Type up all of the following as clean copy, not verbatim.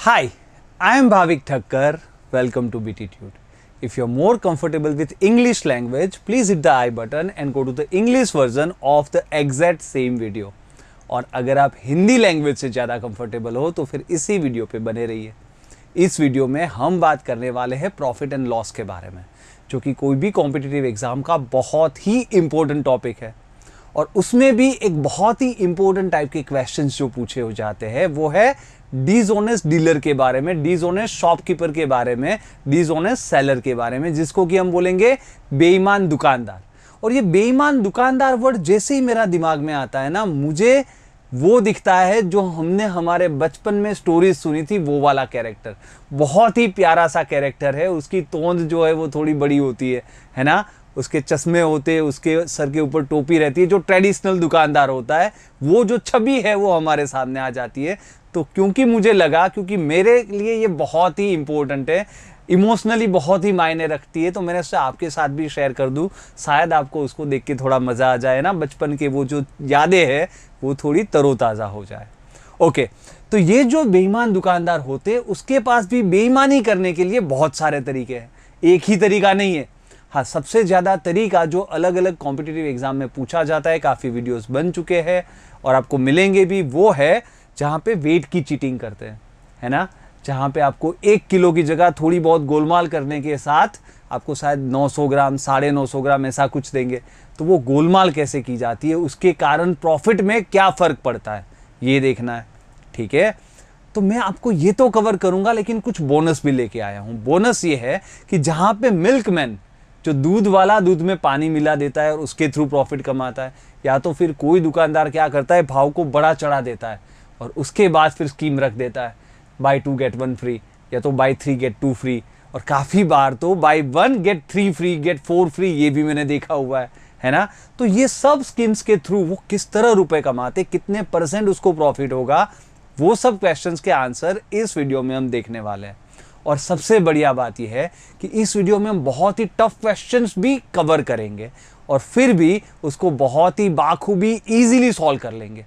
Hi, I am Bhavik Thakkar. Welcome to BTtude. If you're more comfortable with English language, please hit the I button and go to the English version of the exact same video. और अगर आप Hindi language से ज़्यादा comfortable हो तो फिर इसी video पे बने रहिए। इस वीडियो में हम बात करने वाले हैं प्रॉफिट एंड लॉस के बारे में, जो कि कोई भी कॉम्पिटिटिव एग्जाम का बहुत ही इंपॉर्टेंट टॉपिक है। और उसमें भी एक बहुत ही इंपॉर्टेंट टाइप के क्वेश्चंस जो पूछे हो जाते हैं वो है डिसऑनेस्ट डीलर के बारे में, डिसऑनेस्ट शॉपकीपर के बारे में, डिसऑनेस्ट सेलर के बारे में, जिसको कि हम बोलेंगे बेईमान दुकानदार। और ये बेईमान दुकानदार वर्ड जैसे ही मेरा दिमाग में आता है ना, मुझे वो दिखता है जो हमने हमारे बचपन में स्टोरीज सुनी थी, वो वाला कैरेक्टर। बहुत ही प्यारा सा कैरेक्टर है, उसकी तोंद जो है वो थोड़ी बड़ी होती है ना, उसके चश्मे होते हैं, उसके सर के ऊपर टोपी रहती है, जो ट्रेडिशनल दुकानदार होता है, वो जो छवि है वो हमारे सामने आ जाती है। तो क्योंकि मुझे लगा, क्योंकि मेरे लिए ये बहुत ही इंपॉर्टेंट है, इमोशनली बहुत ही मायने रखती है, तो मैंने उससे आपके साथ भी शेयर कर दूं। शायद आपको उसको देख के थोड़ा मज़ा आ जाए ना, बचपन के वो जो यादें हैं वो थोड़ी तरोताज़ा हो जाए। ओके, तो ये जो बेईमान दुकानदार होते हैं उसके पास भी बेईमानी करने के लिए बहुत सारे तरीके हैं, एक ही तरीका नहीं है। हाँ, सबसे ज़्यादा तरीका जो अलग अलग कॉम्पिटिटिव एग्जाम में पूछा जाता है, काफ़ी वीडियोस बन चुके हैं और आपको मिलेंगे भी, वो है जहाँ पे वेट की चीटिंग करते हैं, है ना, जहाँ पे आपको 1 किलो की जगह थोड़ी बहुत गोलमाल करने के साथ आपको शायद 900 ग्राम, 950 ग्राम ऐसा कुछ देंगे। तो वो गोलमाल कैसे की जाती है, उसके कारण प्रॉफिट में क्या फ़र्क पड़ता है, ये देखना है। ठीक है, तो मैं आपको ये तो कवर करूँगा, लेकिन कुछ बोनस भी लेके आया हूँ। बोनस ये है कि जहाँ पे मिल्कमैन, जो दूध वाला दूध में पानी मिला देता है और उसके थ्रू प्रॉफिट कमाता है, या तो फिर कोई दुकानदार क्या करता है, भाव को बड़ा चढ़ा देता है और उसके बाद फिर स्कीम रख देता है, बाय 2 गेट 1 फ्री, या तो बाय 3 गेट 2 फ्री, और काफ़ी बार तो buy 1 get 3 free, get 4 free, ये भी मैंने देखा हुआ है ना। तो ये सब स्कीम्स के थ्रू वो किस तरह रुपए कमाते, कितने % उसको प्रॉफिट होगा, वो सब क्वेश्चंस के आंसर इस वीडियो में हम देखने वाले हैं। और सबसे बढ़िया बात यह है कि इस वीडियो में हम बहुत ही टफ क्वेश्चंस भी कवर करेंगे और फिर भी उसको बहुत ही बाखूबी इजीली सॉल्व कर लेंगे।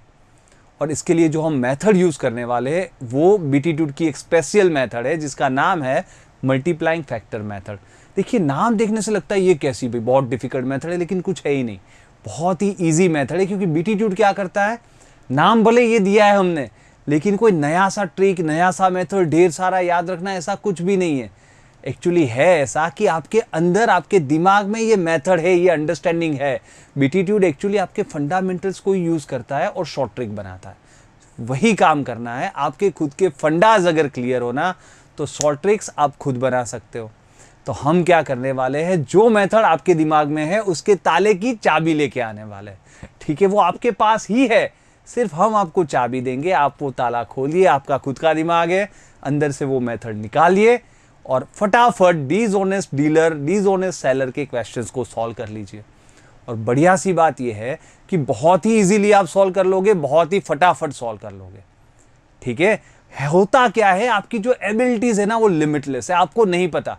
और इसके लिए जो हम मेथड यूज करने वाले हैं वो बीटीट्यूड की एक स्पेशल मेथड है, जिसका नाम है मल्टीप्लाइंग फैक्टर मेथड। देखिए, नाम देखने से लगता है ये कैसी भाई बहुत डिफिकल्ट मेथड है, लेकिन कुछ है ही नहीं, बहुत ही ईजी मेथड है। क्योंकि बीटीट्यूड क्या करता है, नाम भले ये दिया है हमने, लेकिन कोई नया सा ट्रिक, नया सा मेथड, ढेर सारा याद रखना, ऐसा कुछ भी नहीं है। एक्चुअली है ऐसा कि आपके अंदर, आपके दिमाग में ये मेथड है, ये अंडरस्टैंडिंग है। बीटीट्यूड एक्चुअली आपके फंडामेंटल्स को यूज करता है और शॉर्ट ट्रिक बनाता है। वही काम करना है। आपके खुद के फंडाज अगर क्लियर हो ना, तो शॉर्ट ट्रिक्स आप खुद बना सकते हो। तो हम क्या करने वाले हैं, जो मेथड आपके दिमाग में है उसके ताले की चाबी लेके आने वाले हैं। ठीक है, वो आपके पास ही है, सिर्फ हम आपको चाबी देंगे, आप वो ताला खोलिए, आपका खुद का दिमाग है, अंदर से वो मेथड निकालिए और फटाफट डिसऑनेस्ट डीलर, डिसऑनेस्ट सेलर के क्वेश्चंस को सॉल्व कर लीजिए। और बढ़िया सी बात यह है कि बहुत ही इजीली आप सॉल्व कर लोगे, बहुत ही फटाफट सॉल्व कर लोगे। ठीक है, होता क्या है, आपकी जो एबिलिटीज है ना वो लिमिटलेस है, आपको नहीं पता।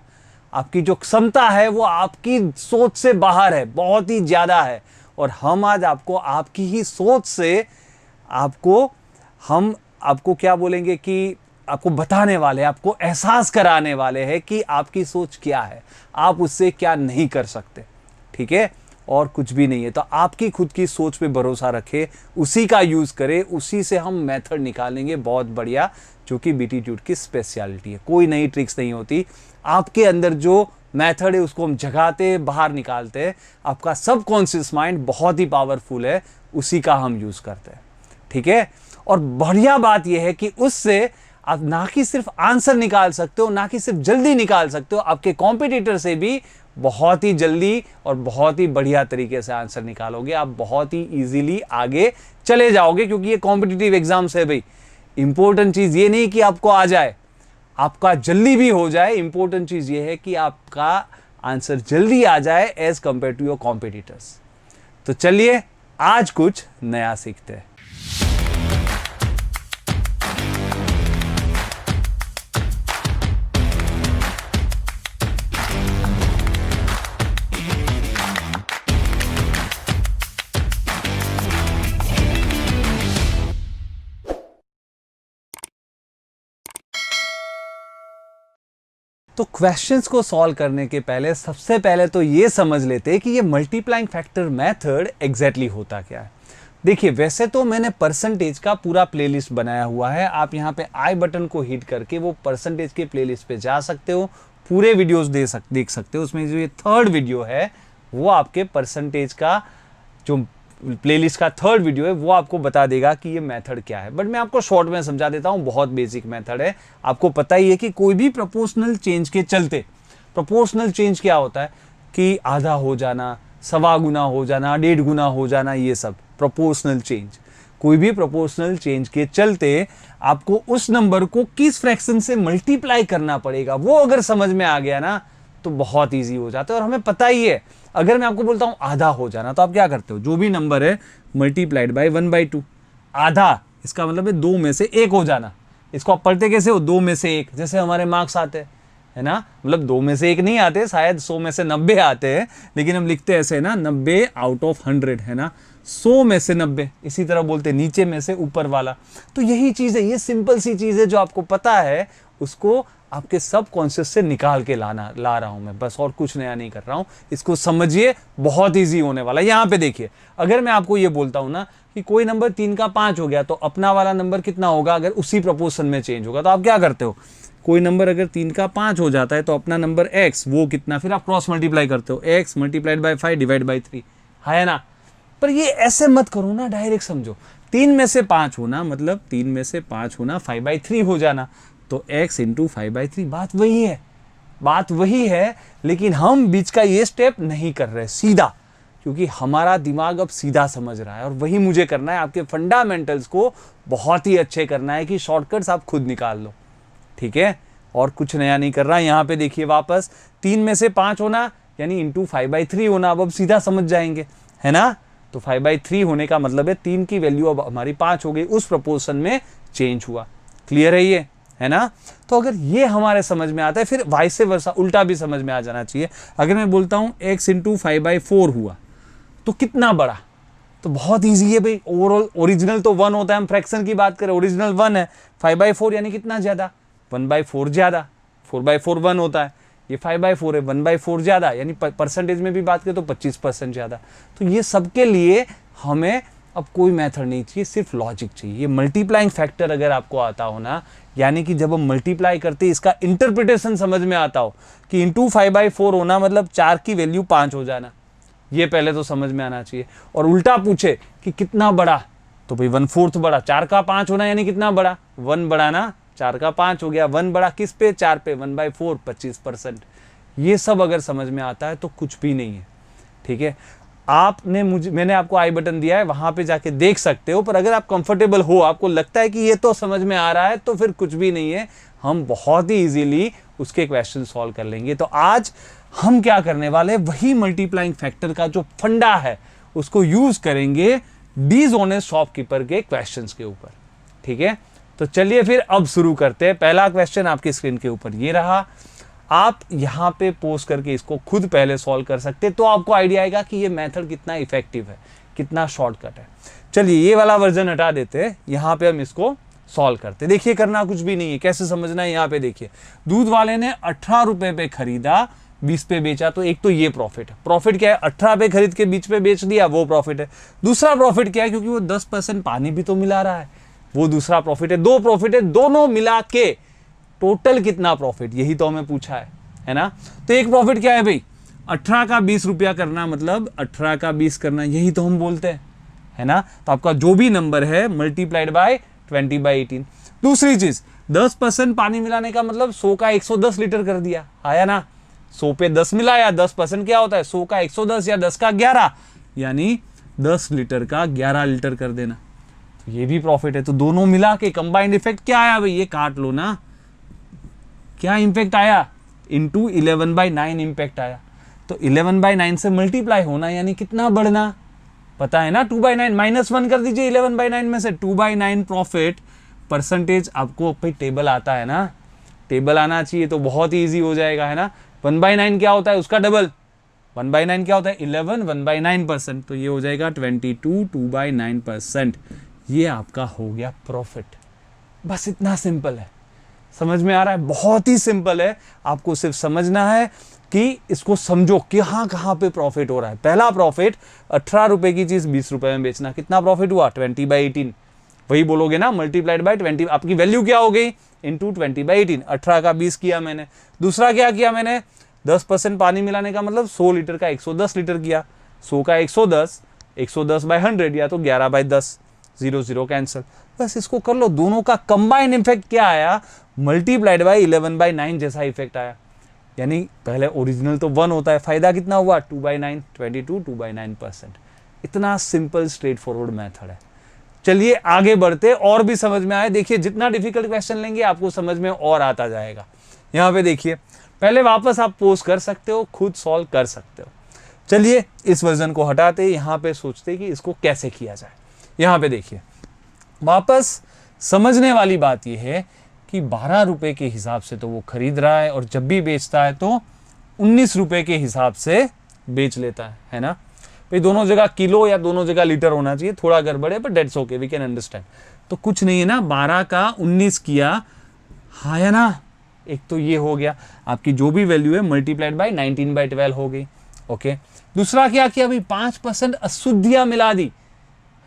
आपकी जो क्षमता है वो आपकी सोच से बाहर है, बहुत ही ज्यादा है। और हम आज आपको आपकी ही सोच से हम आपको क्या बोलेंगे कि आपको बताने वाले हैं, आपको एहसास कराने वाले हैं कि आपकी सोच क्या है, आप उससे क्या नहीं कर सकते। ठीक है, और कुछ भी नहीं है। तो आपकी खुद की सोच पे भरोसा रखें, उसी का यूज करें, उसी से हम मेथड निकालेंगे बहुत बढ़िया, जो कि बीटीट्यूड की स्पेशलिटी है। कोई नई ट्रिक्स नहीं होती, आपके अंदर जो मेथड है उसको हम जगाते, बाहर निकालते हैं। आपका सबकॉन्शियस माइंड बहुत ही पावरफुल है, उसी का हम यूज करते हैं। ठीक है, और बढ़िया बात यह है कि उससे आप ना कि सिर्फ आंसर निकाल सकते हो, ना कि सिर्फ जल्दी निकाल सकते हो, आपके कॉम्पिटिटर से भी बहुत ही जल्दी और बहुत ही बढ़िया तरीके से आंसर निकालोगे। आप बहुत ही इजीली आगे चले जाओगे, क्योंकि ये कॉम्पिटिटिव एग्जाम्स है भाई। इंपॉर्टेंट चीज ये नहीं कि आपको आ जाए, आपका जल्दी भी हो जाए। इंपॉर्टेंट चीज ये है कि आपका आंसर जल्दी आ जाए as compare to your competitors. तो चलिए आज कुछ नया सीखते हैं। तो क्वेश्चंस को सॉल्व करने के पहले सबसे पहले तो ये समझ लेते हैं कि ये मल्टीप्लाइंग फैक्टर मेथड एग्जैक्टली होता क्या है। देखिए, वैसे तो मैंने परसेंटेज का पूरा प्लेलिस्ट बनाया हुआ है, आप यहाँ पे आई बटन को हिट करके वो परसेंटेज के प्लेलिस्ट पे जा सकते हो, पूरे वीडियोस देख सकते हो। उसमें जो ये थर्ड वीडियो है वो आपके परसेंटेज का जो प्लेलिस्ट का थर्ड वीडियो है वो आपको बता देगा कि ये मेथड क्या है। बट मैं आपको शॉर्ट में समझा देता हूँ, बहुत बेसिक मेथड है। आपको पता ही है कि कोई भी प्रोपोर्शनल चेंज के चलते, प्रोपोर्शनल चेंज क्या होता है कि आधा हो जाना, सवा गुना हो जाना, 1.5 गुना हो जाना, ये सब प्रोपोर्शनल चेंज। कोई भी प्रोपोर्शनल चेंज के चलते आपको उस नंबर को किस फ्रैक्शन से मल्टीप्लाई करना पड़ेगा, वो अगर समझ में आ गया ना तो बहुत इजी हो जाता है। और हमें पता ही है, अगर मैं आपको बोलता हूं आधा हो जाना, तो आप क्या करते हो, जो भी नंबर है मल्टीप्लाइड बाय 1/2। आधा इसका मतलब है 2 में से 1 हो जाना। इसको आप पढ़ते कैसे हो, 2 में से 1, जैसे हमारे मार्क्स आते हैं, है ना। मतलब 2 में से 1 नहीं आते, शायद 100 में से 90 आते हैं, लेकिन हम लिखते ऐसे है ना, 90 आउट ऑफ 100, है ना, 100 में से 90। इसी तरह बोलते नीचे में से ऊपर वाला। तो यही चीज है, ये सिंपल सी चीज है जो आपको पता है, उसको आपके सब कॉन्शियस से निकाल के ला रहा हूं मैं, बस, और कुछ नया नहीं कर रहा हूं। इसको समझिए, बहुत इजी होने वाला है। यहां पे देखिए, अगर मैं आपको ये बोलता हूं ना कि कोई नंबर 3 का 5 हो गया, तो अपना वाला नंबर कितना होगा अगर उसी प्रोपोर्शन में चेंज होगा, तो आप क्या करते हो, कोई नंबर अगर 3 का 5 हो जाता है तो अपना नंबर x वो कितना, फिर आप क्रॉस मल्टीप्लाई करते हो, x multiplied by 5 divide by 3, है ना। पर ये ऐसे मत करो ना, डायरेक्ट समझो। 3 में से 5 होना मतलब 3 में से 5 होना 5/3 हो जाना, तो x इंटू 5/3। बात वही है, लेकिन हम बीच का ये स्टेप नहीं कर रहे सीधा, क्योंकि हमारा दिमाग अब सीधा समझ रहा है। और वही मुझे करना है, आपके फंडामेंटल्स को बहुत ही अच्छे करना है कि शॉर्टकट्स आप खुद निकाल लो, ठीक है। और कुछ नया नहीं कर रहा। यहाँ पे देखिए वापस, 3 में से 5 होना यानी इंटू 5/3 होना। अब सीधा समझ जाएंगे, है ना। तो 5/3 होने का मतलब है 3 की वैल्यू अब हमारी 5 हो गई, उस प्रोपोर्शन में चेंज हुआ। क्लियर है ये, है ना। तो अगर ये हमारे समझ में आता है, फिर वाइस वर्सा उल्टा भी समझ में आ जाना चाहिए। अगर मैं बोलता हूं x इंटू 5/4 हुआ तो कितना बड़ा, तो बहुत इजी है भाई। ओवरऑल ओरिजिनल तो 1 होता है, हम फ्रैक्शन की बात करें, ओरिजिनल 1 है। 5/4 यानी कितना ज्यादा, 1/4 ज्यादा। 4/4 1 होता है, ये 5/4 है, 1/4 ज्यादा, यानी परसेंटेज में भी बात करें तो 25% ज्यादा। तो ये सबके लिए हमें अब कोई मेथड नहीं चाहिए, सिर्फ लॉजिक चाहिए। ये मल्टीप्लाइंग फैक्टर अगर आपको आता हो ना, यानी कि जब हम मल्टीप्लाई करते हैं इसका इंटरप्रिटेशन समझ में आता हो कि इंटू 5/4 होना मतलब 4 की वैल्यू 5 हो जाना, ये पहले तो समझ में आना चाहिए। और उल्टा पूछे कि कितना बड़ा, तो भाई 1/4 बड़ा, 4 का 5 होना यानी कितना बड़ा, 1 बड़ा ना, 4 का 5 हो गया, 1 बड़ा किस पे, 4 पे, 1/4 25%। ये सब अगर समझ में आता है तो कुछ भी नहीं है, ठीक है। मैंने आपको आई बटन दिया है, वहां पे जाके देख सकते हो। पर अगर आप कंफर्टेबल हो, आपको लगता है कि ये तो समझ में आ रहा है, तो फिर कुछ भी नहीं है, हम बहुत ही इजीली उसके क्वेश्चन सॉल्व कर लेंगे। तो आज हम क्या करने वाले, वही मल्टीप्लाइंग फैक्टर का जो फंडा है उसको यूज करेंगे डिसऑनेस्ट शॉपकीपर के क्वेश्चंस के ऊपर, ठीक है। तो चलिए फिर अब शुरू करते हैं। पहला क्वेश्चन आपकी स्क्रीन के ऊपर ये रहा, आप यहाँ पे पोस्ट करके इसको खुद पहले सॉल्व कर सकते हैं, तो आपको आइडिया आएगा कि ये मेथड कितना इफेक्टिव है, कितना शॉर्टकट है। चलिए ये वाला वर्जन हटा देते हैं, यहाँ पे हम इसको सॉल्व करते हैं। देखिए करना कुछ भी नहीं है, कैसे समझना है यहाँ पे देखिए। दूध वाले ने 18 रुपए पे खरीदा, 20 पे बेचा, तो एक तो ये प्रॉफिट है। प्रॉफिट क्या है, 18 पे खरीद के 20 पे बेच दिया, वो प्रॉफिट है। दूसरा प्रॉफिट क्या है, क्योंकि वो 10% पानी भी तो मिला रहा है, वो दूसरा प्रॉफिट है। 2 प्रॉफिट है, दोनों मिला के टोटल कितना प्रॉफिट, यही तो हमें पूछा है ना। तो एक प्रॉफिट क्या है भाई, 18 का 20 रुपया करना, मतलब 18 का 20 करना, यही तो हम बोलते हैं, है ना। तो आपका जो भी नंबर है मल्टीप्लाइड बाय 20/18। दूसरी चीज, 10% पानी मिलाने का मतलब 100 का 110 लीटर कर दिया, आया ना। 100 पे 10 मिलाया, 10% क्या होता है, 100 का 110 या 10 का 11, यानी 10 लीटर का 11 लीटर कर देना, तो ये भी प्रॉफिट है। तो दोनों मिला के कंबाइंड इफेक्ट क्या आया भाई, ये काट लो ना, क्या इंपैक्ट आया, इंटू 11/9 इंपैक्ट आया। तो 11/9 से मल्टीप्लाई होना यानी कितना बढ़ना, पता है ना, 2/9 -1 कर दीजिए 11/9 में से, 2/9 प्रॉफिट परसेंटेज। आपको भाई टेबल आता है ना, टेबल आना चाहिए, तो बहुत ही ईजी हो जाएगा, है ना। 1/9 क्या होता है, उसका डबल, 1/9 क्या होता है, 11, 1/9%, तो ये हो जाएगा 22, 2/9%। ये आपका हो गया प्रॉफिट, बस इतना सिंपल है। समझ में आ रहा है? बहुत ही सिंपल है, आपको सिर्फ समझना है कि इसको समझो कि हाँ कहाँ पे प्रॉफिट हो रहा है। पहला प्रॉफिट 18 रुपए की चीज 20 रुपए में बेचना, कितना प्रॉफिट हुआ? 20/18। वही बोलोगे ना, मल्टीप्लाइड बाय 20, आपकी वैल्यू क्या हो गई? इंटू 20/18। 18 का 20 किया मैंने। दूसरा क्या किया मैंने? 10% पानी मिलाने का मतलब 100 लीटर का 110 लीटर किया। 100 का 110, 110/100 या तो 11/10, 0 0 कैंसिल। बस इसको कर लो। दोनों का कंबाइन इफेक्ट क्या आया? मल्टीप्लाइड बाय 11/9 जैसा इफेक्ट आया। यानी पहले ओरिजिनल तो 1 होता है, फायदा कितना हुआ? 2/9, 22 2/9%। इतना सिंपल स्ट्रेट फॉरवर्ड मेथड है। चलिए आगे बढ़ते, और भी समझ में आए। देखिए जितना डिफिकल्ट क्वेश्चन लेंगे आपको समझ में और आता जाएगा। यहां पे देखिए, पहले वापस आप पोस्ट कर सकते हो, खुद सॉल्व कर सकते हो। चलिए इस वर्जन को हटाते, यहां पे सोचते कि इसको कैसे किया जाए। यहां पे देखिए, वापस समझने वाली बात यह है कि 12 रुपए के हिसाब से तो वो खरीद रहा है, और जब भी बेचता है तो 19 रुपए के हिसाब से बेच लेता है ना। भाई दोनों जगह किलो या दोनों जगह लीटर होना चाहिए, थोड़ा गड़बड़ है पर that's okay, we can understand. तो कुछ नहीं है ना, 12 का 19 किया, हाँ है ना। एक तो ये हो गया, आपकी जो भी वैल्यू है मल्टीप्लाइड बाय 19/12 हो गई। ओके, दूसरा क्या किया भाई? 5% अशुद्धियां मिला दी,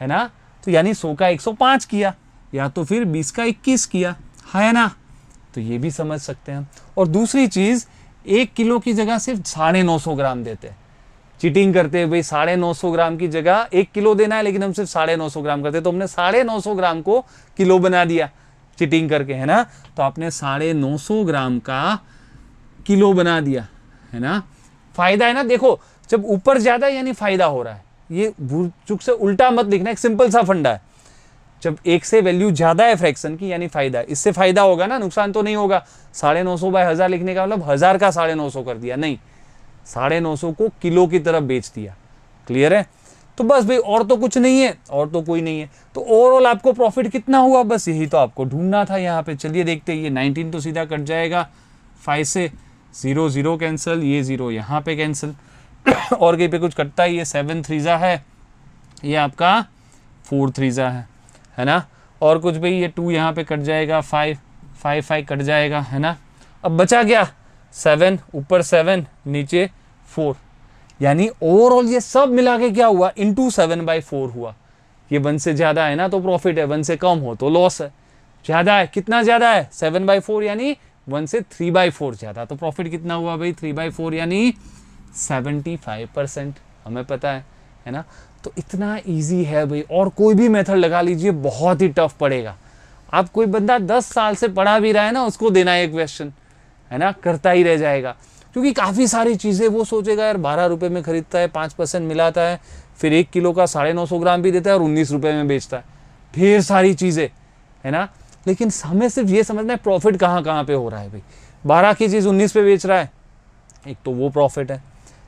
है ना। तो यानी 100 का 105 किया, या तो फिर 20 का 21 किया, है ना। तो ये भी समझ सकते हैं। और दूसरी चीज, 1 किलो की जगह सिर्फ 950 ग्राम देते हैं। चीटिंग करते हैं भाई, 950 ग्राम की जगह 1 किलो देना है, लेकिन हम सिर्फ 950 ग्राम करते हैं, तो हमने 950 ग्राम को किलो बना दिया चीटिंग करके, है ना। तो आपने 950 ग्राम का किलो बना दिया, है ना। फायदा है ना। देखो जब ऊपर ज्यादा है यानी फायदा हो रहा है, ये भूल चूक से उल्टा मत लिखना, एक सिंपल सा फंडा है। जब एक से वैल्यू ज्यादा है फ्रैक्शन की यानी फायदा है, इससे फायदा होगा ना, नुकसान तो नहीं होगा। 950/1000 लिखने का मतलब 1000 का 950 कर दिया, नहीं, 950 को किलो की तरफ बेच दिया। क्लियर है? तो बस भाई, और तो कुछ नहीं है, और तो कोई नहीं है। तो ओवरऑल आपको प्रॉफिट कितना हुआ, बस यही तो आपको ढूंढना था। यहाँ पे चलिए देखते हैं, ये 19 तो सीधा कट जाएगा 5 से, 0 0 कैंसिल, ये 0 यहाँ पे कैंसिल और कहीं पे कुछ कटता ही है, 7 3 है, ये आपका 4 3 है ना। और कुछ भाई ये 2 यहाँ पे कट जाएगा, 5 5 कट जाएगा, है ना। अब बचा क्या? 7, ऊपर 7 नीचे 4, यानी ओवरऑल ये सब मिला के क्या हुआ? इंटू 7/4 हुआ। ये 1 से ज्यादा है ना तो प्रॉफिट है, 1 से कम हो तो लॉस है। ज्यादा है, कितना ज्यादा है? 7/4, यानी 1 से 3/4 ज्यादा, तो प्रॉफिट कितना हुआ भाई? 3/4 यानी 75%, हमें पता है ना। तो इतना इजी है भाई, और कोई भी मेथड लगा लीजिए बहुत ही टफ पड़ेगा। आप कोई बंदा 10 साल से पढ़ा भी रहा है ना, उसको देना है क्वेश्चन, है ना, करता ही रह जाएगा। क्योंकि काफ़ी सारी चीज़ें वो सोचेगा यार 12 रुपये में खरीदता है, 5% मिलाता है, फिर 1 किलो का 950 ग्राम भी देता है और 19 रुपये में बेचता है, ढेर सारी चीज़ें, है ना। लेकिन हमें सिर्फ ये समझना है प्रॉफिट कहाँ कहाँ पे हो रहा है भाई। 12 की चीज़ 19 पे बेच रहा है, एक तो वो प्रॉफिट है।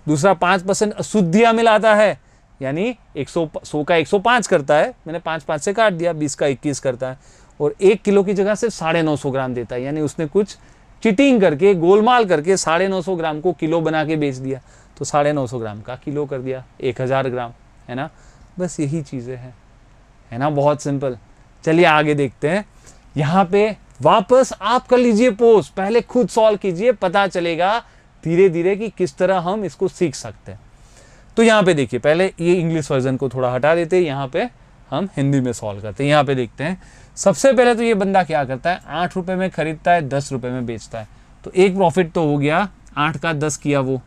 दूसरा 5% अशुद्धियाँ मिलाता है, यानी 100 का 105 करता है, मैंने 5 से काट दिया, 20 का 21 करता है, और 1 किलो की जगह सिर्फ 950 ग्राम देता है, यानी उसने कुछ चिटिंग करके, गोलमाल करके 950 ग्राम को किलो बना के बेच दिया, तो 950 ग्राम का किलो कर दिया, 1000 ग्राम, है ना। बस यही चीज़ें हैं, है ना, बहुत सिंपल। चलिए आगे देखते हैं। यहाँ पे वापस आप कर लीजिए पोस्ट, पहले खुद सॉल्व कीजिए, पता चलेगा धीरे धीरे कि किस तरह हम इसको सीख सकते हैं। तो यहाँ पे देखिए, पहले ये इंग्लिश वर्जन को थोड़ा हटा देते हैं, यहाँ पे हम हिंदी में सॉल्व करते हैं। यहाँ पे देखते हैं, सबसे पहले तो ये बंदा क्या करता है, 8 रुपये में खरीदता है, 10 रुपये में बेचता है, तो एक प्रॉफिट तो हो गया। 8 का 10 किया, वो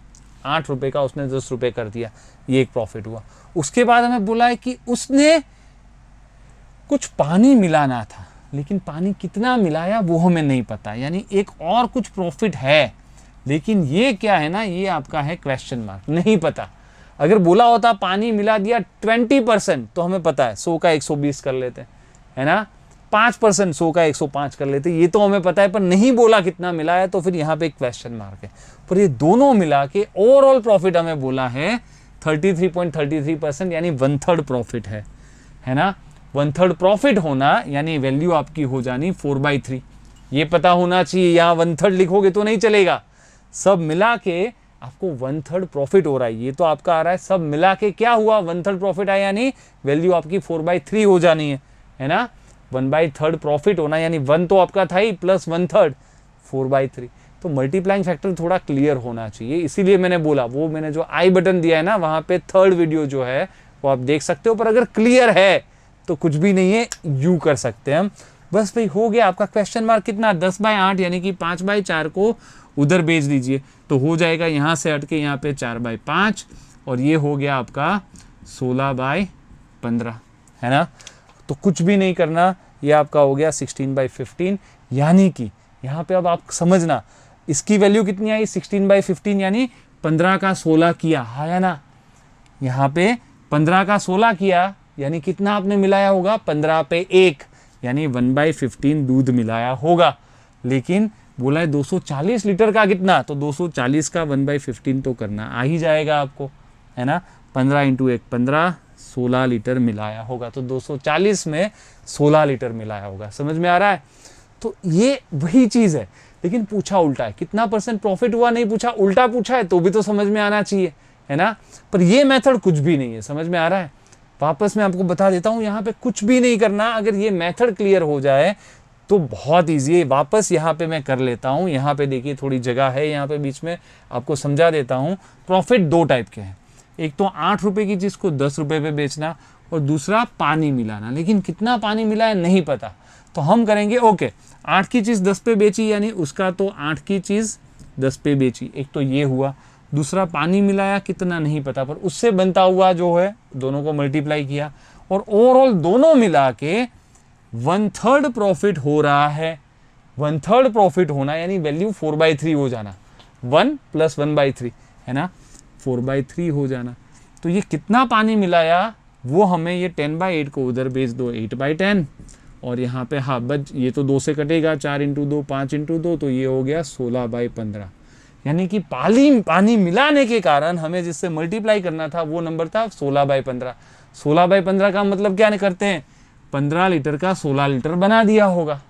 8 रुपये का उसने 10 रुपये कर दिया, ये एक प्रॉफिट हुआ। उसके बाद हमें बोला है कि उसने कुछ पानी मिलाना था, लेकिन पानी कितना मिलाया वो हमें नहीं पता, यानी एक और कुछ प्रॉफिट है, लेकिन ये क्या है ना, ये आपका है क्वेश्चन मार्क, नहीं पता। अगर बोला होता पानी मिला दिया 20% तो हमें पता है, 100 का 120 कर लेते हैं, है ना। 5% 100 का 105 कर लेते, ये तो हमें पता है, पर नहीं बोला कितना मिला है, तो फिर यहाँ पे एक क्वेश्चन मार्क है। पर ये दोनों मिला के ओवरऑल प्रॉफिट हमें बोला है 33.33%, यानी 1/3 प्रॉफिट है ना। 1/3 प्रॉफिट होना यानी वैल्यू आपकी हो जानी 4/3, ये पता होना चाहिए। यहाँ 1/3 लिखोगे तो नहीं चलेगा, सब मिला के आपको 1/3 प्रॉफिट हो रहा है, ये तो आपका आ रहा है, सब मिला के क्या हुआ 1/3 प्रॉफिट आया, यानी वैल्यू आपकी 4/3 हो जानी है ना। 1/3 प्रॉफिट होना, यानी 1 तो आपका था ही प्लस 1/3 4/3। तो मल्टीप्लाइंग फैक्टर थोड़ा क्लियर होना चाहिए, इसीलिए मैंने बोला वो मैंने जो आई बटन दिया है ना वहां पे थर्ड वीडियो जो है वो आप देख सकते हो। पर अगर क्लियर है तो कुछ भी नहीं है, यू कर सकते हैं हम। बस भाई हो गया आपका क्वेश्चन मार्क कितना 10/8 यानी कि 5/4 को उधर भेज दीजिए तो हो जाएगा, यहाँ से हट के यहाँ पे 4/5 और ये हो गया आपका 16/15, है ना। तो कुछ भी नहीं करना, ये आपका हो गया 16/15, यानी कि यहाँ पे अब आप समझना इसकी वैल्यू कितनी आई 16/15 यानी 15 का 16 किया, है ना। यहाँ पे 15 का 16 किया यानी कितना आपने मिलाया होगा 15 पे 1 यानी 1/15 दूध मिलाया होगा। लेकिन बोला है 240 लीटर का कितना, तो 240 का 1/15 तो करना आ ही जाएगा आपको, है ना। 15 × 1 15, 16 लीटर मिलाया होगा, तो 240 में 16 लीटर मिलाया होगा। समझ में आ रहा है। तो ये वही चीज़ है, लेकिन पूछा उल्टा है, कितना % प्रॉफिट हुआ नहीं पूछा, उल्टा पूछा है, तो भी तो समझ में आना चाहिए, है ना। पर ये मेथड कुछ भी नहीं है, समझ में आ रहा है। वापस मैं आपको बता देता हूँ, यहाँ पे कुछ भी नहीं करना। अगर ये मेथड क्लियर हो जाए तो बहुत ईजी है। वापस यहाँ पे मैं कर लेता हूँ, यहाँ पे देखिए थोड़ी जगह है, यहाँ पे बीच में आपको समझा देता हूँ। प्रॉफिट 2 टाइप के हैं, एक तो 8 रुपये की चीज़ को 10 रुपये पे बेचना और दूसरा पानी मिलाना। लेकिन कितना पानी मिला है नहीं पता, तो हम करेंगे ओके 8 की चीज़ 10 पे बेची यानी उसका तो 8 की चीज़ 10 पे बेची, एक तो ये हुआ। दूसरा पानी मिलाया कितना नहीं पता, पर उससे बनता हुआ जो है दोनों को मल्टीप्लाई किया और ओवरऑल दोनों मिला के 1/3 प्रॉफिट हो रहा है। 1/3 प्रॉफिट होना यानी वैल्यू 4/3 हो जाना, 1 + 1/3 है ना, 4/3 हो जाना। तो ये कितना पानी मिलाया वो हमें ये 10/8 को उधर भेज दो 8/10 और यहाँ पे हाँ बच, ये तो 2 से कटेगा, 4 × 2 5 × 2 तो ये हो गया 16/15। यानी कि पानी मिलाने के कारण हमें जिससे मल्टीप्लाई करना था वो नंबर था 16/15। 16/15 का मतलब क्या करते हैं, 15 लीटर का 16 लीटर बना दिया होगा।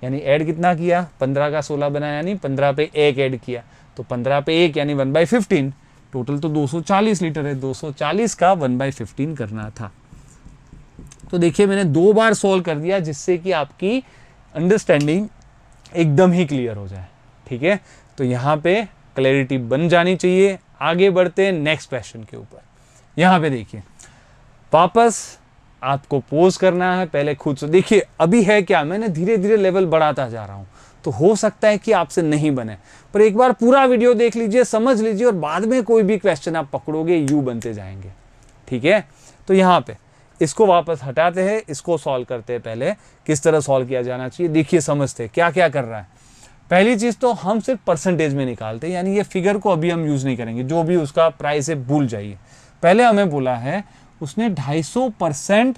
यानी ऐड कितना किया, 15 का 16 बनाया यानी 15 पे 1 ऐड किया, तो 15 पे 1 यानी 1/15, टोटल तो 240 लीटर है, 240 का 1/15 करना था। तो देखिए मैंने 2 बार सॉल्व कर दिया जिससे कि आपकी अंडरस्टैंडिंग एकदम ही क्लियर हो जाए, ठीक है। तो यहाँ पे क्लैरिटी बन जानी चाहिए। आगे बढ़ते हैं नेक्स्ट क्वेश्चन के ऊपर। यहाँ पे देखिए वापस आपको पोज करना है, पहले खुद से देखिए अभी है क्या, मैंने धीरे धीरे लेवल बढ़ाता जा रहा हूँ, तो हो सकता है कि आपसे नहीं बने, पर एक बार पूरा वीडियो देख लीजिए, समझ लीजिए और बाद में कोई भी क्वेश्चन आप पकड़ोगे यू बनते जाएंगे, ठीक है। तो यहाँ पे इसको वापस हटाते हैं, इसको सॉल्व करते हैं। पहले किस तरह सॉल्व किया जाना चाहिए देखिए, समझते हैं क्या क्या कर रहा है। पहली चीज़ तो हम सिर्फ परसेंटेज में निकालते हैं, यानी ये फिगर को अभी हम यूज़ नहीं करेंगे, जो भी उसका प्राइस है भूल जाइए। पहले हमें बोला है उसने 250%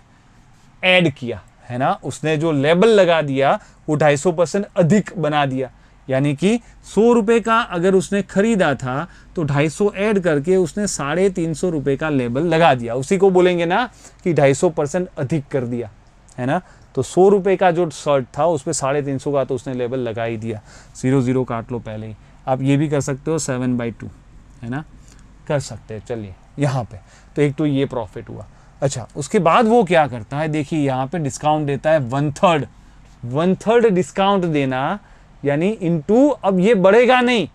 ऐड किया, है ना, उसने जो लेबल लगा दिया वो 250% अधिक बना दिया, यानी कि 100 रुपये का अगर उसने खरीदा था तो 250 ऐड करके उसने 350 रुपये का लेबल लगा दिया, उसी को बोलेंगे ना कि 250% अधिक कर दिया, है ना। तो 100 रुपये का जो शर्ट था उसमें 350 का तो उसने लेबल लगा ही दिया, 0 काट लो पहले ही। आप ये भी कर सकते हो 7/2, है ना, कर सकते हैं। चलिए यहाँ पे तो एक तो ये प्रॉफिट हुआ। अच्छा, उसके बाद वो क्या करता है देखिए, यहाँ पे डिस्काउंट देता है 1/3 डिस्काउंट देना, यानी इनटू, अब ये बढ़ेगा नहीं,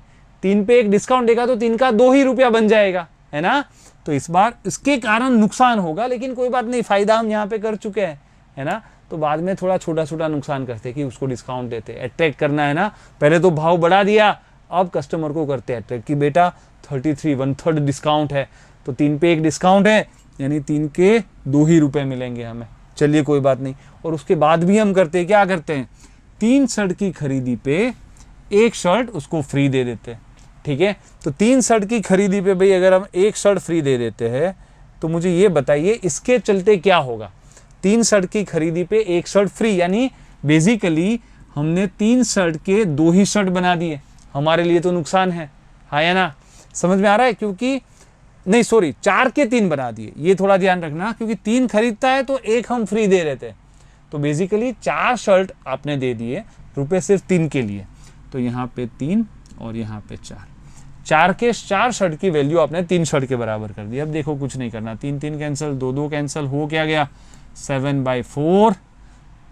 3 पे 1 डिस्काउंट देगा तो 3 का 2 ही रुपया बन जाएगा, है ना। तो इस बार इसके कारण नुकसान होगा, लेकिन कोई बात नहीं, फायदा हम यहाँ पे कर चुके हैं, है ना। तो बाद में थोड़ा छोटा छोटा नुकसान करते कि उसको डिस्काउंट देते, अट्रैक्ट करना, है ना। पहले तो भाव बढ़ा दिया, अब कस्टमर को करते अट्रैक्ट कि बेटा 33 1/3 डिस्काउंट है, तो 3 पे 1 डिस्काउंट है यानी 3 के 2 ही रुपए मिलेंगे हमें। चलिए कोई बात नहीं। और उसके बाद भी हम करते क्या करते हैं, 3 शर्ट की खरीदी पे 1 शर्ट उसको फ्री दे देते हैं, ठीक है। तो 3 शर्ट की खरीदी पे भाई अगर हम 1 शर्ट फ्री दे देते हैं तो मुझे ये बताइए इसके चलते क्या होगा। 3 शर्ट की खरीदी पे 1 शर्ट फ्री, यानी बेसिकली हमने 3 शर्ट के 2 ही शर्ट बना दिए, हमारे लिए तो नुकसान है, हाँ या ना। समझ में आ रहा है, क्योंकि नहीं सॉरी 4 के 3 बना दिए, ये थोड़ा ध्यान रखना, क्योंकि 3 खरीदता है तो 1 हम फ्री दे रहे थे, तो बेसिकली 4 शर्ट आपने दे दिए, रुपए सिर्फ 3 के लिए। तो यहाँ पे 3 और यहाँ पे 4 के 4 शर्ट की वैल्यू आपने 3 शर्ट के बराबर कर दी। अब देखो कुछ नहीं करना, 3 3 कैंसिल, 2 2 कैंसिल, हो क्या गया 7/4,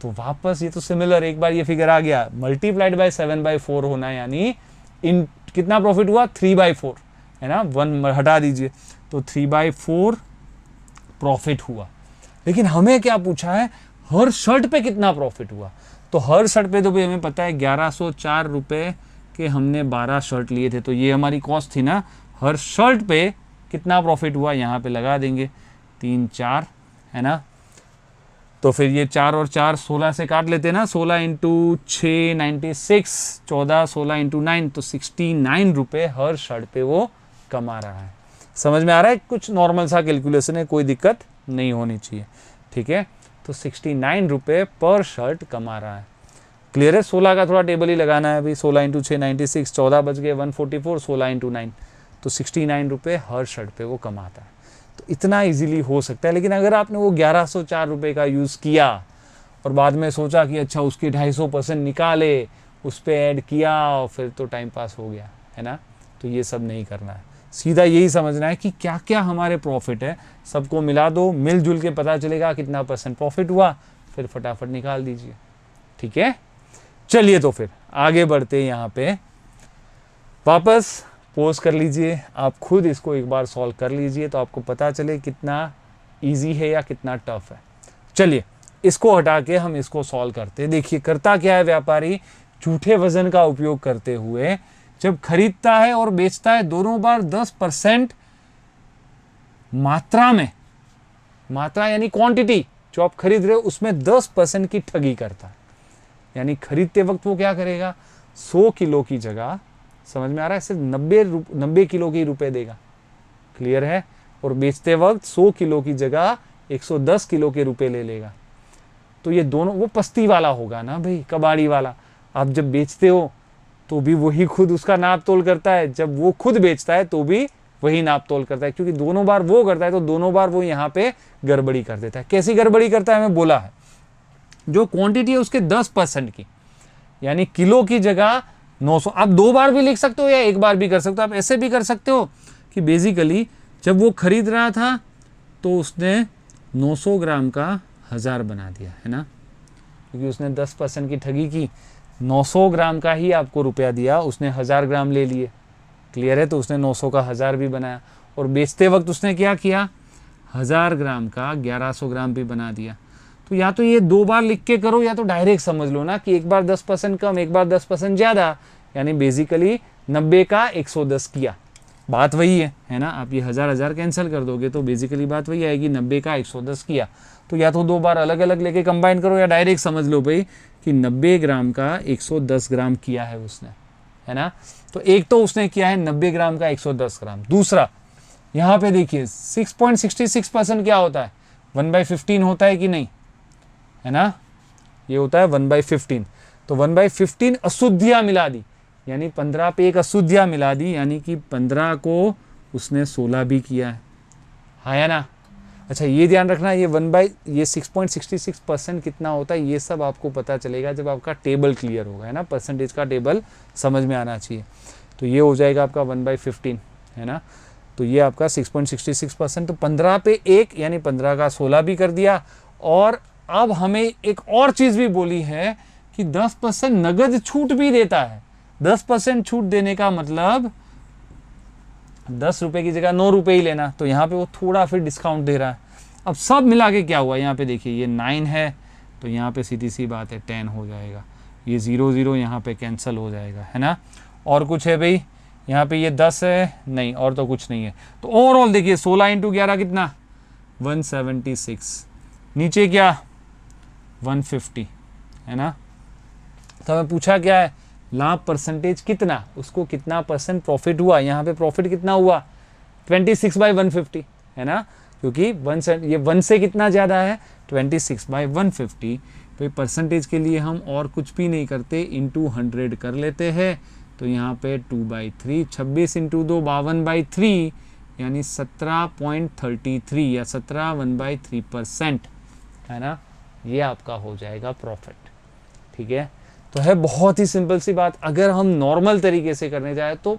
तो वापस ये तो सिमिलर, एक बार ये फिगर आ गया, मल्टीप्लाइड बाय 7/4 होना, यानी इन कितना प्रॉफिट हुआ 3/4, है ना, 1 हटा दीजिए तो 3/4 प्रॉफिट हुआ। लेकिन हमें क्या पूछा है, हर शर्ट पे कितना प्रॉफिट हुआ। तो हर शर्ट पे तो भाई हमें पता है 1104 रुपए के हमने 12 शर्ट लिए थे, तो ये हमारी कॉस्ट थी ना। हर शर्ट पे कितना प्रॉफिट हुआ यहाँ पे लगा देंगे 3 4, है ना। तो फिर ये 4 और 4 16 से काट लेते हैं ना, 16 इंटू 6 96, 14 16 इंटू 9 तो 69 रुपये हर शर्ट पे वो कमा रहा है। समझ में आ रहा है, कुछ नॉर्मल सा कैलकुलेशन है, कोई दिक्कत नहीं होनी चाहिए, ठीक है। तो 69 रुपये पर शर्ट कमा रहा है। क्लियर है। 16 का थोड़ा टेबल ही लगाना है अभी, 16 इंटू 6 96, 14 बच गए 144, 16 इंटू 9 तो 69 रुपये हर शर्ट पे वो कमाता है। तो इतना इजीली हो सकता है। लेकिन अगर आपने वो 1104 रुपये का यूज़ किया और बाद में सोचा कि अच्छा उसके 250% निकाले, उस पर ऐड किया और फिर तो टाइम पास हो गया, है ना। तो ये सब नहीं करना है, सीधा यही समझना है कि क्या क्या हमारे प्रॉफिट है, सबको मिला दो, मिलजुल के पता चलेगा कितना % प्रॉफिट हुआ, फिर फटाफट निकाल दीजिए, ठीक है। चलिए तो फिर आगे बढ़ते हैं। यहाँ पे वापस पॉज कर लीजिए, आप खुद इसको एक बार सॉल्व कर लीजिए तो आपको पता चले कितना इजी है या कितना टफ है। चलिए इसको हटा के हम इसको सॉल्व करते हैं। देखिए करता क्या है व्यापारी, झूठे वजन का उपयोग करते हुए जब खरीदता है और बेचता है दोनों बार 10% मात्रा में, मात्रा यानी क्वांटिटी जो आप खरीद रहे हो उसमें 10% की ठगी करता है। यानी खरीदते वक्त वो क्या करेगा, 100 किलो की जगह, समझ में आ रहा है, सिर्फ 90 किलो के रुपए देगा। क्लियर है। और बेचते वक्त 100 किलो की जगह 110 किलो के रुपए ले लेगा। तो ये दोनों, वो पस्ती वाला होगा ना भाई, कबाड़ी वाला। आप जब बेचते हो तो भी वही खुद उसका नाप तोल करता है, जब वो खुद बेचता है तो भी वही नाप तोल करता है, क्योंकि दोनों बार वो करता है तो दोनों बार वो यहाँ पे गड़बड़ी कर देता है। कैसी गड़बड़ी करता है, हमें बोला है जो क्वांटिटी है उसके 10% की, यानी किलो की जगह 900। आप 2 बार भी लिख सकते हो या 1 बार भी कर सकते हो। आप ऐसे भी कर सकते हो कि बेसिकली जब वो खरीद रहा था तो उसने 900 ग्राम का 1000 बना दिया, है ना, क्योंकि उसने 10% की ठगी की। 900 ग्राम का ही आपको रुपया दिया, उसने 1000 ग्राम ले लिए। क्लियर है। तो उसने 900 का 1000 भी बनाया। और बेचते वक्त उसने क्या किया, 1000 ग्राम का 1100 ग्राम भी बना दिया। तो या तो ये 2 बार लिख के करो या तो डायरेक्ट समझ लो ना कि एक बार 10% कम, एक बार 10% ज़्यादा, यानी बेसिकली 90 का 110 किया। बात वही है ना। आप ये 1000 कैंसिल कर दोगे तो बेसिकली बात वही आएगी, 90 का 110 किया। तो या तो 2 बार अलग अलग लेके कंबाइन करो या डायरेक्ट समझ लो भाई कि 90 ग्राम का 110 ग्राम किया है उसने, है ना। तो एक तो उसने किया है 90 ग्राम का 110 ग्राम। दूसरा यहाँ पे देखिए 6.66% क्या होता है, 1/15 होता है कि नहीं, है ना। ये होता है 1/15। तो 1/15 अशुद्धियाँ मिला दी, यानी 15 पे एक अशुद्धियाँ मिला दी, यानी कि 15 को उसने 16 भी किया है या ना। अच्छा ये ध्यान रखना, ये 6.66% कितना होता है ये सब आपको पता चलेगा जब आपका टेबल क्लियर होगा, है ना। परसेंटेज का टेबल समझ में आना चाहिए। तो ये हो जाएगा आपका 1/15, है ना। तो ये आपका 6.66%। तो 15 पे 1 यानी 15 का 16 भी कर दिया। और अब हमें एक और चीज़ भी बोली है कि 10% नगद छूट भी देता है। 10% छूट देने का मतलब 10 रुपये की जगह 9 रुपये ही लेना। तो यहाँ पे वो थोड़ा फिर डिस्काउंट दे रहा है। अब सब मिला के क्या हुआ, यहाँ पे देखिए ये 9 है तो यहाँ पे सीधी सी बात है 10 हो जाएगा। ये 0 0 यहाँ पे कैंसिल हो जाएगा, है ना। और कुछ है भाई, यहाँ पे ये 10 है नहीं, और तो कुछ नहीं है। तो ओवरऑल देखिए 16 इंटू 11 कितना, 176। नीचे क्या 150, है ना। तो हमें पूछा क्या है, लाभ परसेंटेज कितना, उसको कितना % प्रॉफिट हुआ। यहाँ पे प्रॉफिट कितना हुआ 26/150, है ना, क्योंकि ये 1 से कितना ज़्यादा है 26/150। तो परसेंटेज के लिए हम और कुछ भी नहीं करते, इंटू 100 कर लेते हैं। तो यहाँ पे 2/3, 26 इंटू 2 52/3, यानी 17.33 या 17 1/3%, है ना। ये आपका हो जाएगा प्रॉफिट, ठीक है। तो है बहुत ही सिंपल सी बात। अगर हम नॉर्मल तरीके से करने जाए तो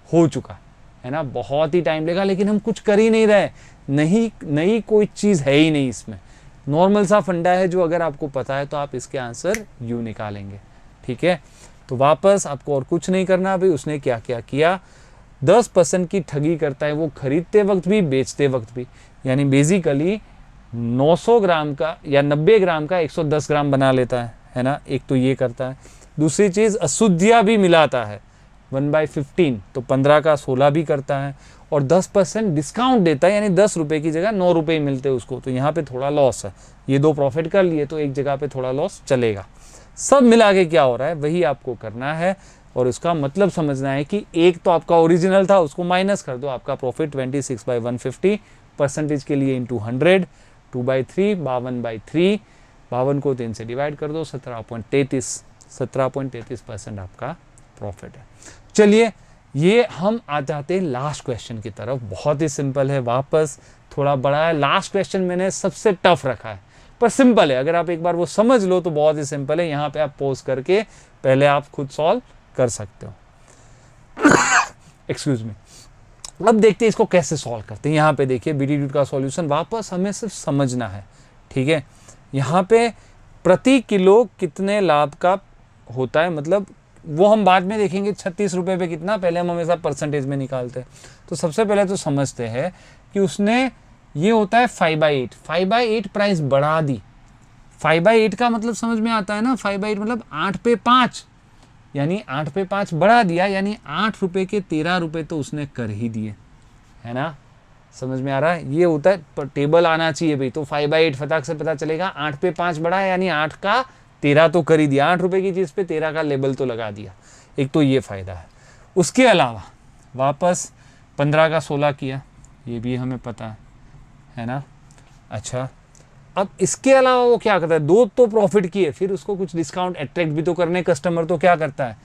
हो चुका, है ना, बहुत ही टाइम लेगा, लेकिन हम कुछ कर ही नहीं रहे। नई कोई चीज़ है ही नहीं इसमें। नॉर्मल सा फंडा है जो अगर आपको पता है तो आप इसके आंसर यू निकालेंगे। ठीक है, तो वापस आपको और कुछ नहीं करना। भाई उसने क्या क्या किया, 10% की ठगी करता है वो खरीदते वक्त भी बेचते वक्त भी, यानी बेसिकली 900 ग्राम का या 90 ग्राम का 110 ग्राम बना लेता है ना। एक तो ये करता है, दूसरी चीज़ अशुद्धियाँ भी मिलाता है 1/15, तो 15 का 16 भी करता है, और 10% डिस्काउंट देता है, यानी 10 रुपये की जगह 9 रुपये मिलते हैं उसको, तो यहाँ पे थोड़ा लॉस है। ये 2 प्रॉफिट कर लिए तो एक जगह पे थोड़ा लॉस चलेगा। सब मिला के क्या हो रहा है वही आपको करना है, और उसका मतलब समझना है कि एक तो आपका ओरिजिनल था उसको माइनस कर दो, आपका प्रॉफिट 26/150, परसेंटेज के लिए इंटू 100, 2/3, 52/3, 52 को 3 से डिवाइड कर दो, 17.33% आपका प्रॉफिट है। चलिए ये हम आ जाते हैं लास्ट क्वेश्चन की तरफ। बहुत ही सिंपल है, वापस थोड़ा बड़ा है। लास्ट क्वेश्चन मैंने सबसे टफ रखा है पर सिंपल है, अगर आप एक बार वो समझ लो तो बहुत ही सिंपल है। यहाँ पे आप पॉज करके पहले आप खुद सॉल्व कर सकते हो। Excuse me. अब देखते हैं इसको कैसे सॉल्व करते हैं। यहाँ पे देखिए बीटीट्यूड का सॉल्यूशन, वापस हमें सिर्फ समझना है। ठीक है, यहाँ पे प्रति किलो कितने लाभ का होता है, मतलब वो हम बाद में देखेंगे। 36 रुपये पे कितना, पहले हम हमेशा परसेंटेज में निकालते हैं। तो सबसे पहले तो समझते हैं कि उसने, ये होता है 5/8, 5/8 प्राइस बढ़ा दी। 5/8 का मतलब समझ में आता है ना, 5/8 मतलब 8 पे 5, यानी 8 पे 5 बढ़ा दिया, यानी 8 रुपये के 13 रुपये तो उसने कर ही दिए, है ना। समझ में आ रहा है, ये होता है, पर टेबल आना चाहिए भाई। तो 5/8 फटाक से पता चलेगा, 8 पे 5 बढ़ा है यानी 8 का 13 तो कर ही दिया, 8 रुपये की चीज़ पे 13 का लेबल तो लगा दिया। एक तो ये फ़ायदा है। उसके अलावा वापस 15 का 16 किया, ये भी हमें पता है ना। अच्छा, अब इसके अलावा वो क्या करता है, 2 तो प्रॉफिट किए, फिर उसको कुछ डिस्काउंट अट्रैक्ट भी तो करने कस्टमर, तो क्या करता है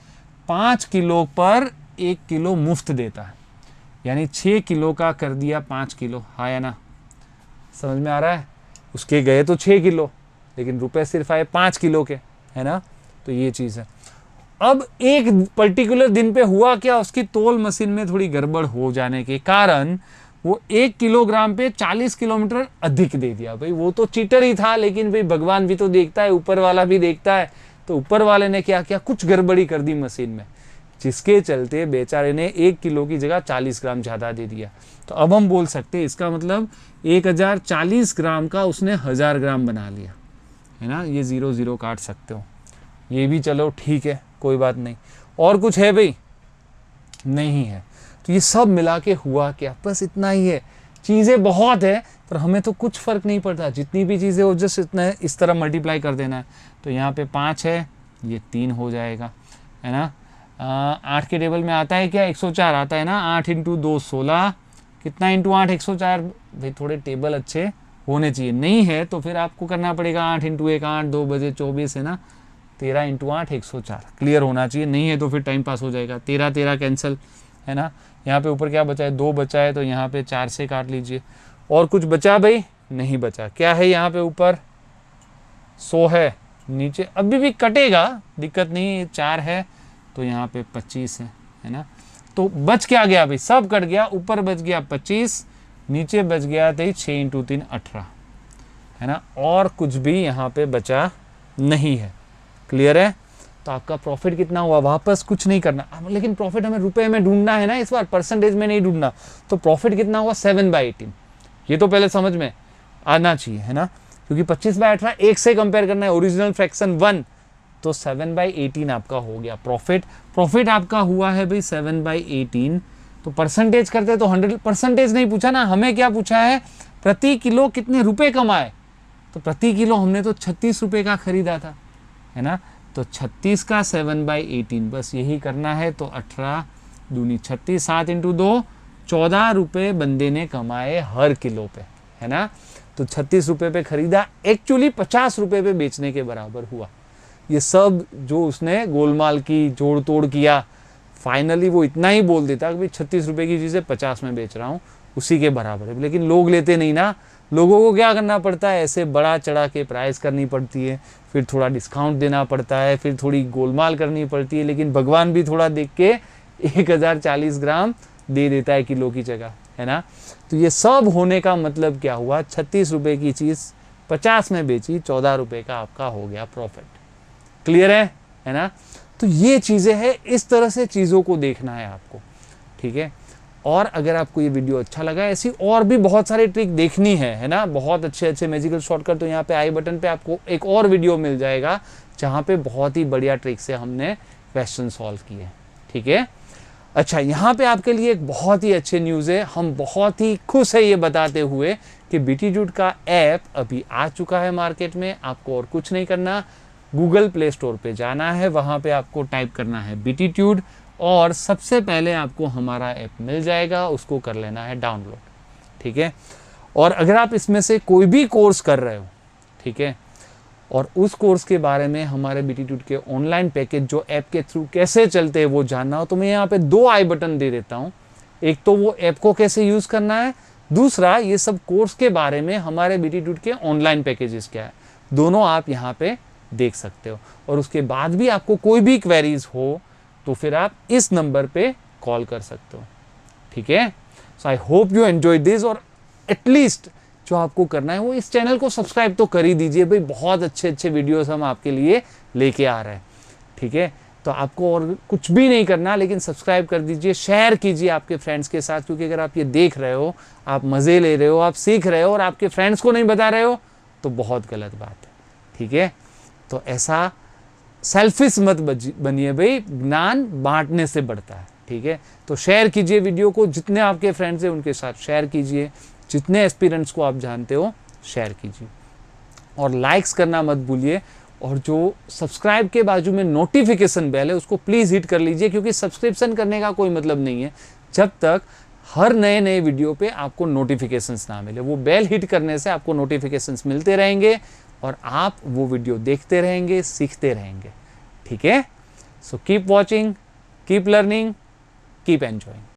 5 किलो पर 1 किलो मुफ्त देता है, यानी 6 किलो का कर दिया 5 किलो। हाँ या ना, समझ में आ रहा है। उसके गए तो 6 किलो लेकिन रुपए सिर्फ आए 5 किलो के, है ना। तो ये चीज़ है। अब एक पर्टिकुलर दिन पे हुआ क्या, उसकी तोल मशीन में थोड़ी गड़बड़ हो जाने के कारण वो 1 किलोग्राम पे 40 किलोमीटर अधिक दे दिया। भाई वो तो चीटर ही था, लेकिन भाई भगवान भी तो देखता है, ऊपर वाला भी देखता है। तो ऊपर वाले ने क्या किया, कुछ गड़बड़ी कर दी मशीन में, जिसके चलते बेचारे ने 1 किलो की जगह 40 ग्राम ज़्यादा दे दिया। तो अब हम बोल सकते हैं इसका मतलब 1040 ग्राम का उसने 1000 ग्राम बना लिया, है ना। ये 0 0 काट सकते हो, ये भी चलो ठीक है, कोई बात नहीं। और कुछ है भाई, नहीं है। तो ये सब मिला के हुआ क्या, बस इतना ही है। चीज़ें बहुत है पर हमें तो कुछ फ़र्क नहीं पड़ता, जितनी भी चीज़ें हो जस्ट इतना है, इस तरह मल्टीप्लाई कर देना है। तो यहाँ पे 5 है, ये 3 हो जाएगा, है ना। 8 के टेबल में आता है क्या, 104 आता है ना। 8 × 2 16, कितना × 8 104। भाई थोड़े टेबल अच्छे होने चाहिए, नहीं है तो फिर आपको करना पड़ेगा 8 × 1 8, 2 बजे 24, है ना। 13 × 8 104 क्लियर होना चाहिए, नहीं है तो फिर टाइम पास हो जाएगा। 13 13 कैंसिल, है ना। यहाँ पे ऊपर क्या बचा है, 2 बचा है, तो यहाँ पे 4 से काट लीजिए। और कुछ बचा भाई, नहीं बचा। क्या है यहाँ पे ऊपर 100 है, नीचे अभी भी कटेगा, दिक्कत नहीं, 4 है तो यहाँ पे 25 है ना। तो बच क्या गया भाई, सब कट गया। ऊपर बच गया 25, नीचे बच गया तो 6 × 3 18, है ना। और कुछ भी यहाँ पे बचा नहीं है, क्लियर है। तो आपका प्रॉफिट कितना हुआ, वापस कुछ नहीं करना। लेकिन प्रॉफिट हमें रुपए में ढूंढना है ना, इस बार परसेंटेज में नहीं ढूंढना। तो प्रॉफिट कितना हुआ 7/18, ये तो पहले समझ में आना चाहिए, है ना। क्योंकि 25/18 1 से कंपेयर करना है, ओरिजिनल फ्रैक्शन 1, तो 7/18 आपका हो गया प्रॉफिट। प्रॉफिट आपका हुआ है भाई 7/18। तो परसेंटेज करते तो 100%, नहीं पूछा ना, हमें क्या पूछा है, प्रति किलो कितने रुपए कमाए। तो प्रति किलो हमने तो 36 रुपये का खरीदा था, है ना। तो 36 का 7/18, बस यही करना है। तो 18 दूनी 36, 7 × 2 14 रुपये बंदे ने कमाए हर किलो पे, है ना। तो 36 रुपये पे खरीदा, एक्चुअली 50 रुपये पे बेचने के बराबर हुआ। ये सब जो उसने गोलमाल की, जोड़ तोड़ किया, फाइनली वो इतना ही बोल देता कि भाई 36 रुपये की चीज़ें 50 में बेच रहा हूँ, उसी के बराबर है। लेकिन लोग लेते नहीं ना, लोगों को क्या करना पड़ता है, ऐसे बड़ा चढ़ा के प्राइस करनी पड़ती है, फिर थोड़ा डिस्काउंट देना पड़ता है, फिर थोड़ी गोलमाल करनी पड़ती है। लेकिन भगवान भी थोड़ा देख के 1040 ग्राम दे देता है किलो की जगह, है ना। तो ये सब होने का मतलब क्या हुआ, 36 रुपये की चीज़ 50 में बेची, 14 रुपये का आपका हो गया प्रॉफिट। क्लियर है ना? तो ये चीज़ें हैं, इस तरह से चीज़ों को देखना है आपको, ठीक है। और अगर आपको ये वीडियो अच्छा लगा, ऐसी और भी बहुत सारी ट्रिक देखनी है ना, बहुत अच्छे अच्छे मैजिकल शॉर्टकट, तो यहाँ पे आई बटन पे आपको एक और वीडियो मिल जाएगा जहाँ पे बहुत ही बढ़िया ट्रिक से हमने क्वेश्चन सॉल्व किए, ठीक है। अच्छा, यहाँ पे आपके लिए एक बहुत ही अच्छे न्यूज़ है, हम बहुत ही खुश है ये बताते हुए कि बीटीट्यूड का ऐप अभी आ चुका है मार्केट में। आपको और कुछ नहीं करना, गूगल प्ले स्टोर पे जाना है, वहाँ पे आपको टाइप करना है बीटीट्यूड और सबसे पहले आपको हमारा ऐप मिल जाएगा, उसको कर लेना है डाउनलोड, ठीक है। और अगर आप इसमें से कोई भी कोर्स कर रहे हो, ठीक है, और उस कोर्स के बारे में हमारे बीटीट्यूड के ऑनलाइन पैकेज जो ऐप के थ्रू कैसे चलते हैं वो जानना हो, तो मैं यहाँ पे 2 आई बटन दे देता हूँ। एक तो वो ऐप को कैसे यूज़ करना है, दूसरा ये सब कोर्स के बारे में हमारे बीटीट्यूड के ऑनलाइन पैकेजेस क्या है, दोनों आप यहाँ पे देख सकते हो। और उसके बाद भी आपको कोई भी क्वेरीज हो तो फिर आप इस नंबर पे कॉल कर सकते हो, ठीक है। So I hope you enjoy this, और एटलीस्ट जो आपको करना है वो इस चैनल को सब्सक्राइब तो कर ही दीजिए भाई, बहुत अच्छे अच्छे वीडियोस हम आपके लिए लेके आ रहे हैं, ठीक है। तो आपको और कुछ भी नहीं करना, लेकिन सब्सक्राइब कर दीजिए, शेयर कीजिए आपके फ्रेंड्स के साथ, क्योंकि अगर आप ये देख रहे हो, आप मज़े ले रहे हो, आप सीख रहे हो और आपके फ्रेंड्स को नहीं बता रहे हो तो बहुत गलत बात है, ठीक है। तो ऐसा सेल्फिश मत बनिए भाई, ज्ञान बांटने से बढ़ता है, ठीक है। तो शेयर कीजिए वीडियो को, जितने आपके फ्रेंड्स हैं उनके साथ शेयर कीजिए, जितने एस्पिरेंट्स को आप जानते हो शेयर कीजिए, और लाइक्स करना मत भूलिए। और जो सब्सक्राइब के बाजू में नोटिफिकेशन बेल है उसको प्लीज़ हिट कर लीजिए, क्योंकि सब्सक्रिप्शन करने का कोई मतलब नहीं है जब तक हर नए नए वीडियो पे आपको नोटिफिकेशंस ना मिले। वो बेल हिट करने से आपको नोटिफिकेशंस मिलते रहेंगे और आप वो वीडियो देखते रहेंगे, सीखते रहेंगे, ठीक है। So keep watching, keep learning, keep enjoying.